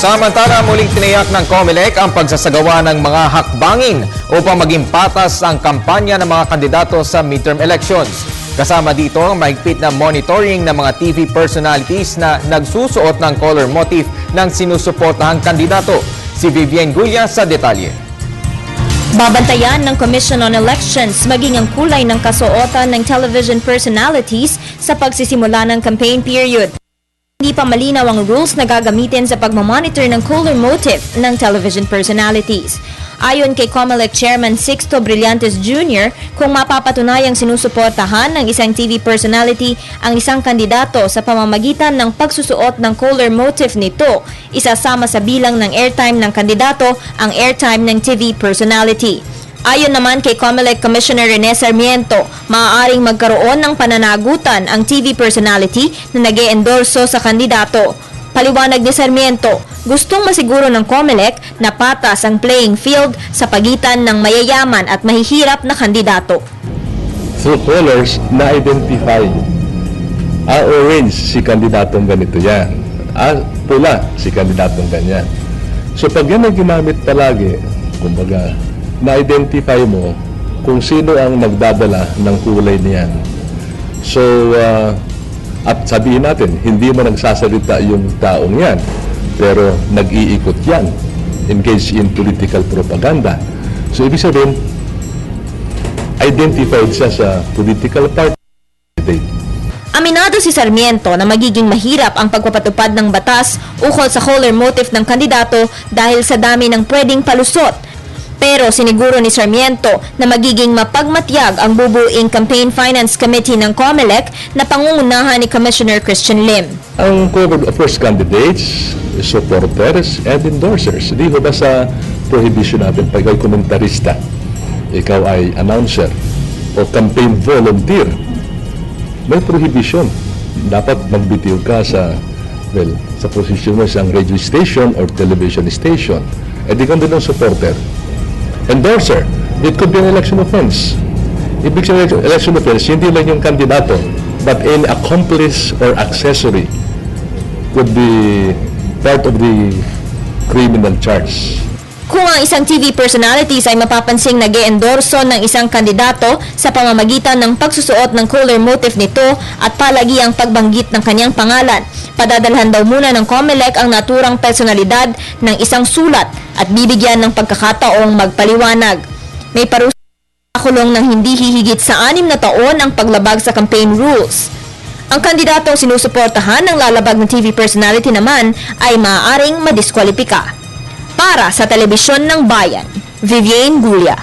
Samantala, muling tiniyak ng COMELEC ang pagsasagawa ng mga hakbangin upang maging patas ang kampanya ng mga kandidato sa midterm elections. Kasama dito ang mahigpit na monitoring ng mga TV personalities na nagsusuot ng color motif ng sinusuportahang kandidato. Si Vivienne Gulia sa detalye. Babantayan ng Commission on Elections maging ang kulay ng kasuotan ng television personalities sa pagsisimula ng campaign period. Hindi pa malinaw ang rules na gagamitin sa pagmamonitor ng color motif ng television personalities. Ayon kay COMELEC Chairman Sixto Brillantes Jr., kung mapapatunayang sinusuportahan ng isang TV personality ang isang kandidato sa pamamagitan ng pagsusuot ng color motif nito, isasama sa bilang ng airtime ng kandidato ang airtime ng TV personality. Ayon naman kay COMELEC Commissioner Rene Sarmiento, maaaring magkaroon ng pananagutan ang TV personality na nag-e-endorso sa kandidato. Paliwanag ni Sarmiento, gustong masiguro ng COMELEC na patas ang playing field sa pagitan ng mayayaman at mahihirap na kandidato. Through colors, na-identify. Orange, si kandidatong ganito yan. Pula, si kandidatong ganyan. So pag yan ay ginamit palagi, kumbaga, na-identify mo kung sino ang nagdadala ng kulay niyan. So, at sabihin natin, hindi mo nagsasalita yung taong yan, pero nag-iikot yan, engaged in political propaganda. So, ibig sabihin, identified siya sa political party. Aminado si Sarmiento na magiging mahirap ang pagpapatupad ng batas ukol sa color motif ng kandidato dahil sa dami ng pwedeng palusot. Pero siniguro ni Sarmiento na magiging mapagmatyag ang bubuing Campaign Finance Committee ng COMELEC na pangungunahan ni Commissioner Christian Lim. Ang covered of course candidates, supporters, and endorsers. Di ba sa prohibition natin pag ikaw komentarista, ikaw ay announcer o campaign volunteer, may prohibition. Dapat magbitiw ka sa position mo sa radio station or television station. E di kang din ang supporter. Endorser, it could be an election offense. Ibig sabihin, election offense, hindi lang yung kandidato, but any accomplice or accessory could be part of the criminal charge. Kung ang isang TV personalities ay mapapansing nag-e-endorso ng isang kandidato sa pamamagitan ng pagsusuot ng color motif nito at palagi ang pagbanggit ng kanyang pangalan, padadalhan daw muna ng COMELEC ang naturang personalidad ng isang sulat at bibigyan ng pagkakataong magpaliwanag. May parusa kulong ng hindi hihigit sa 6 na taon ang paglabag sa campaign rules. Ang kandidatong sinusuportahan ng lalabag ng TV personality naman ay maaaring madiskwalipika. Para sa Telebisyon ng Bayan, Vivienne Gulia.